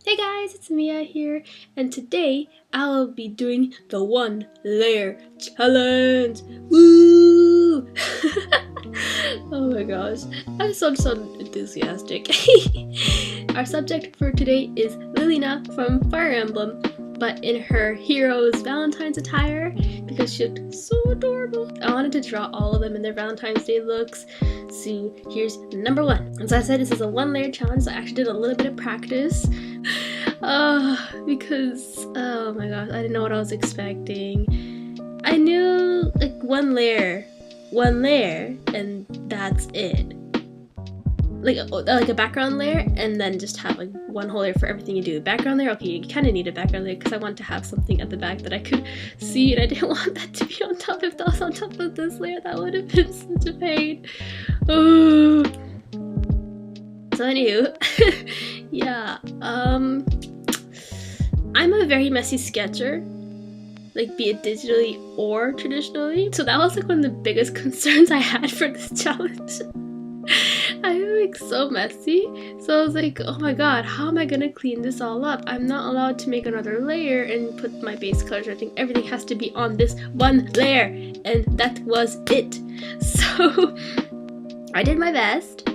Hey guys, it's Mia here, and today I will be doing the 1 layer challenge. Woo! Oh my gosh, I'm so enthusiastic. Our subject for today is Lilina from Fire Emblem, but in her hero's Valentine's attire because she looked so adorable. I wanted to draw all of them in their Valentine's Day looks, so here's number 1. As I said, this is a 1 layer challenge, so I actually did a little bit of practice. Because, oh my gosh, I didn't know what I was expecting. I knew, like, one layer, and that's it. Like a background layer, and then just have like one whole layer for everything you do. Background layer, okay, you kind of need a background layer because I want to have something at the back that I could see, and I didn't want that to be on top. If that was on top of this layer, that would have been such a pain. Oh. So anywho, yeah, I'm a very messy sketcher, like be it digitally or traditionally, so that was like one of the biggest concerns I had for this challenge. I'm like so messy, so I was like, oh my god, how am I gonna clean this all up? I'm not allowed to make another layer and put my base colors. I think everything has to be on this one layer, and that was it. So I did my best.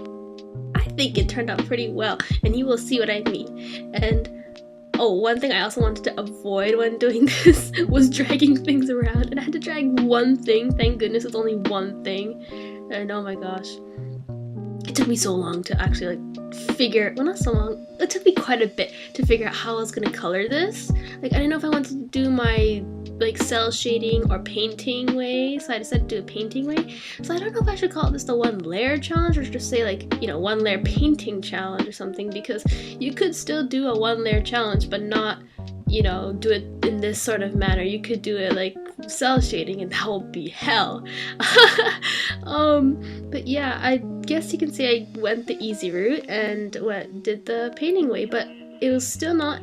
I think it turned out pretty well, and you will see what I mean. And oh, one thing I also wanted to avoid when doing this was dragging things around, and I had to drag one thing. Thank goodness it's only one thing. And oh my gosh, it took me so long to actually like figure, well, not so long, it took me quite a bit to figure out how I was gonna color this. Like, I didn't know if I wanted to do my like cell shading or painting way, so I decided to do a painting way. So I don't know if I should call this the 1 layer challenge or just say like, you know, 1 layer painting challenge or something, because you could still do a 1 layer challenge but not, you know, do it in this sort of manner. You could do it like cell shading, and that will be hell. But yeah, I guess you can say I went the easy route and did the painting way, but it was still not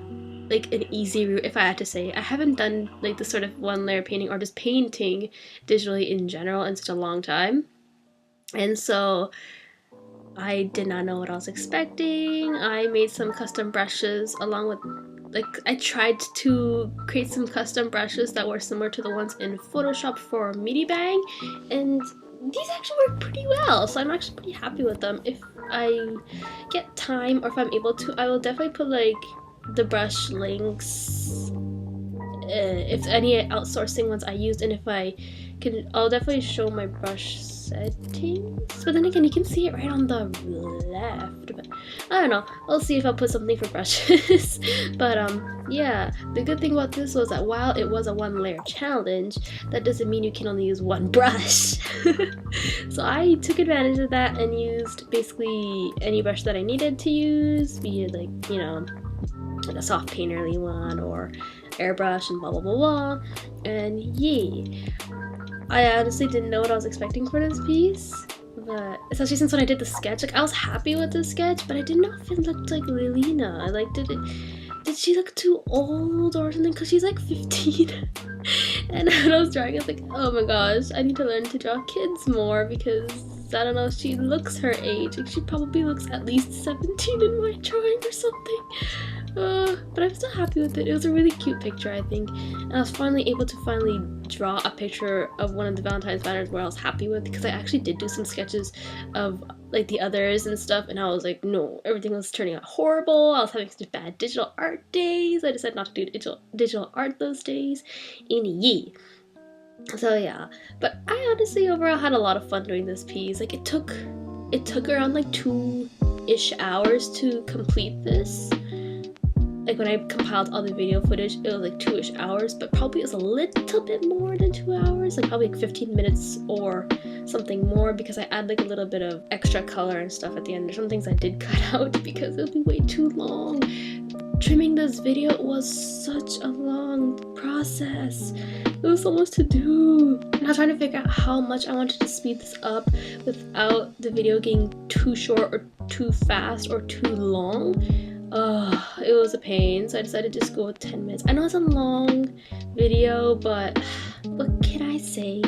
like an easy route, if I had to say. I haven't done like this sort of 1 layer painting or just painting digitally in general in such a long time, and so I did not know what I was expecting. I made some custom brushes along with, like, I tried to create some custom brushes that were similar to the ones in Photoshop for Medibang, and these actually work pretty well, so I'm actually pretty happy with them. If I get time, or if I'm able to, I will definitely put like the brush links, if any outsourcing ones I used, and if I can, I'll definitely show my brush settings. But then again, you can see it right on the left, but I don't know, I'll see if I'll put something for brushes. But yeah, the good thing about this was that while it was a 1 layer challenge, that doesn't mean you can only use one brush. So I took advantage of that and used basically any brush that I needed to use, be it like, you know, like a soft painterly one or airbrush and blah blah blah blah. And yeah, I honestly didn't know what I was expecting for this piece, but especially since when I did the sketch, like I was happy with the sketch, but I didn't know if it looked like Lilina. Like, did she look too old or something? Because she's like 15. And when I was drawing, I was like, oh my gosh, I need to learn to draw kids more, because I don't know, she looks her age. Like, she probably looks at least 17 in my drawing or something. But I'm still happy with it. It was a really cute picture, I think, and I was finally able to draw a picture of one of the Valentine's banners where I was happy with, because I actually did do some sketches of like the others and stuff, and I was like, no, everything was turning out horrible. I was having such bad digital art days. I decided not to do digital art those days. So yeah, but I honestly overall had a lot of fun doing this piece. Like, it took around like 2-ish hours to complete this. Like, when I compiled all the video footage, it was like 2-ish hours, but probably it was a little bit more than 2 hours, like probably like 15 minutes or something more, because I add like a little bit of extra color and stuff at the end. There's some things I did cut out because it would be way too long. Trimming this video was such a long process. There was so much to do. And I was trying to figure out how much I wanted to speed this up without the video getting too short or too fast or too long. It was a pain, so I decided to just go with 10 minutes. I know it's a long video, but what can I say?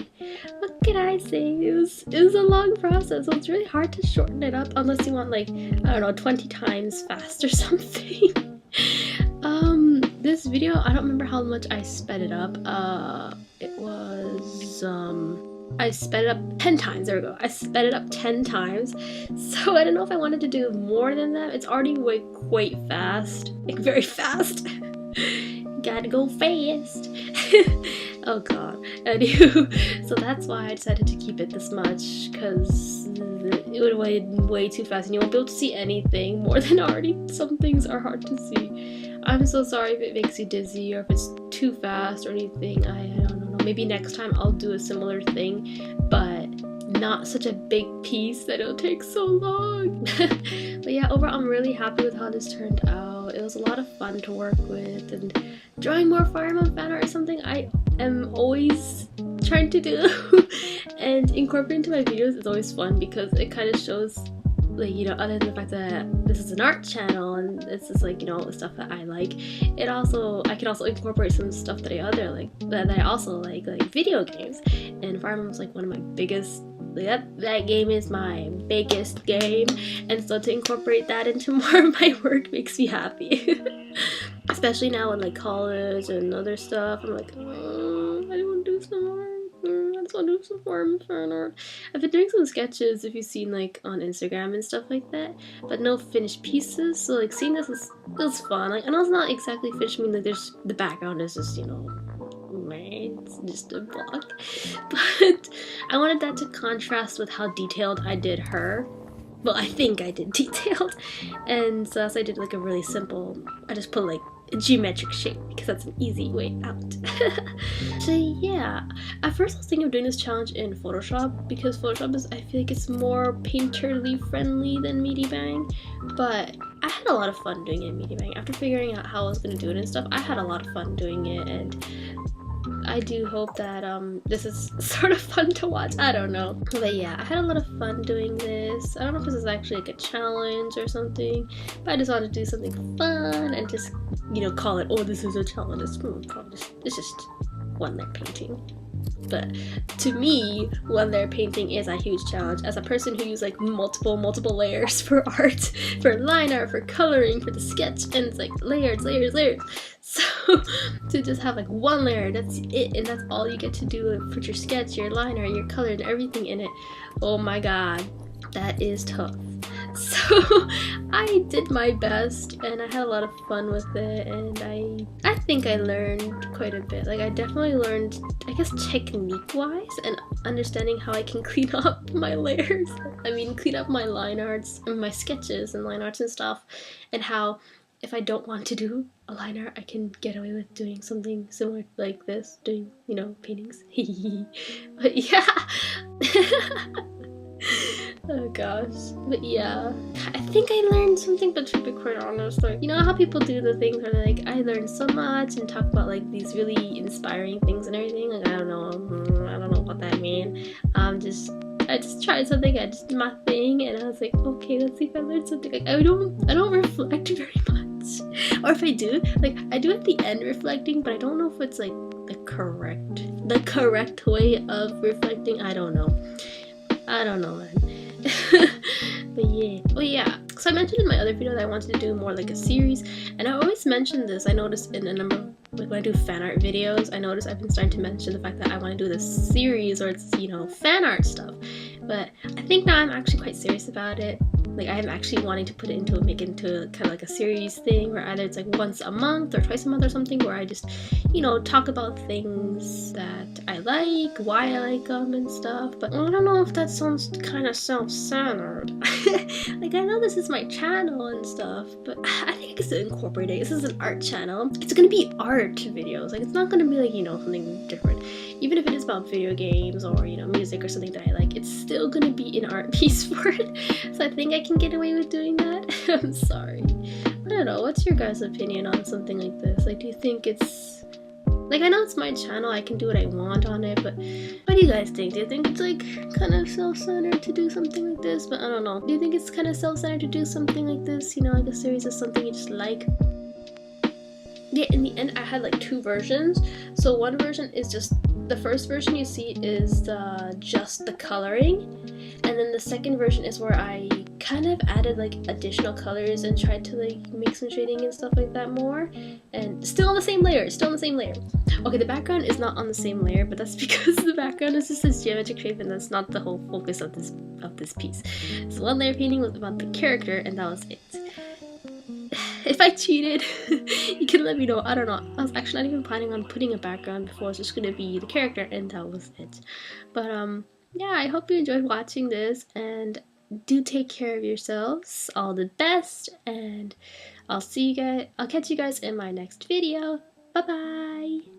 What can I say? It was a long process, so it's really hard to shorten it up unless you want, like, I don't know, 20 times fast or something. This video, I don't remember how much I sped it up. It was, I sped it up 10 times. There we go. I sped it up 10 times. So I don't know if I wanted to do more than that. It's already quite fast. Like, very fast. Gotta go fast. Oh god. Anywho, so that's why I decided to keep it this much, because it would weigh way too fast and you won't be able to see anything more than already. Some things are hard to see. I'm so sorry if it makes you dizzy or if it's too fast or anything. I don't know. Maybe next time I'll do a similar thing, but not such a big piece that it'll take so long. But yeah, overall I'm really happy with how this turned out. It was a lot of fun to work with, and drawing more Fire Emblem fan art is something I am always trying to do. And incorporating into my videos is always fun because it kind of shows, like, you know, other than the fact that this is an art channel and this is, like, you know, all the stuff that I like, it also, I can also incorporate some stuff that I also like video games. And Fire Emblem is like one of my biggest, that game is my biggest game, and so to incorporate that into more of my work makes me happy. Especially now with like college and other stuff, I'm like, oh, I want to do some more. I just want to do some more fan art. I've been doing some sketches, if you've seen, like, on Instagram and stuff like that, but no finished pieces. So like seeing this was fun. Like, I know it's not exactly finished. I mean, like, there's the background is just, you know, it's just a block, but I wanted that to contrast with how detailed I did her. Well, I think I did detailed, and so I did like a really simple, I just put like a geometric shape because that's an easy way out. So yeah, at first I was thinking of doing this challenge in Photoshop because Photoshop is, I feel like it's more painterly friendly than Medibang, but I had a lot of fun doing it in Medibang. After figuring out how I was going to do it and stuff, I had a lot of fun doing it, and I do hope that this is sort of fun to watch. I don't know. But yeah, I had a lot of fun doing this. I don't know if this is actually like a challenge or something, but I just wanted to do something fun and just, you know, call it, oh, this is a challenge. It's just one layer painting. But to me, one layer painting is a huge challenge. As a person who uses like multiple layers for art, for line art, for coloring, for the sketch, and it's like layers. So to just have like one layer, that's it, and that's all you get to do, put your sketch, your liner, your color, and everything in it. Oh my god, that is tough. So I did my best and I had a lot of fun with it, and I think I learned quite a bit. Like, I definitely learned, I guess, technique wise and understanding how I can clean up my layers. I mean, clean up my line arts and my sketches and line arts and stuff, and how if I don't want to do a line art, I can get away with doing something similar like this, doing, you know, paintings. But yeah. Oh gosh. But yeah, I think I learned something, but to be quite honest, like, you know how people do the things where like, I learned so much and talk about like these really inspiring things and everything. Like, I don't know what that means. I just tried something, I just did my thing, and I was like, okay, let's see if I learned something. Like, I don't reflect very much, or if I do, like, I do at the end reflecting, but I don't know if it's like the correct way of reflecting. I don't know, man. But yeah, oh yeah, so I mentioned in my other video that I wanted to do more like a series, and I always mention this. I noticed in a number of, like, when I do fan art videos, I noticed I've been starting to mention the fact that I want to do this series, or it's, you know, fan art stuff. But I think now I'm actually quite serious about it. Like, I'm actually wanting to make it into kind of like a series thing, where either it's like once a month or twice a month or something, where I just, you know, talk about things that I like, why I like them and stuff. But I don't know if that sounds kind of self-centered. Like, I know this is my channel and stuff, but I think I can still incorporate it. This is an art channel. It's gonna be art videos. Like, it's not gonna be like, you know, something different. Even if it is about video games or, you know, music or something that I like, it's still gonna be an art piece for it. So I think I can get away with doing that. I'm sorry. I don't know, what's your guys' opinion on something like this? Like, do you think it's, like, I know it's my channel, I can do what I want on it, but what do you guys think? Do you think it's like kind of self-centered to do something like this? But I don't know. Do you think it's kind of self-centered to do something like this? You know, like a series of something you just like? Yeah, in the end I had like two versions. So one version is just, the first version you see is just the coloring, and then the second version is where I kind of added like additional colors and tried to like make some shading and stuff like that more, and still on the same layer, Okay, the background is not on the same layer, but that's because the background is just this geometric shape and that's not the whole focus of this piece. So one layer painting was about the character and that was it. If I cheated, you can let me know. I don't know. I was actually not even planning on putting a background before. It's just gonna be the character and that was it. But yeah, I hope you enjoyed watching this and do take care of yourselves. All the best, and I'll catch you guys in my next video. Bye bye.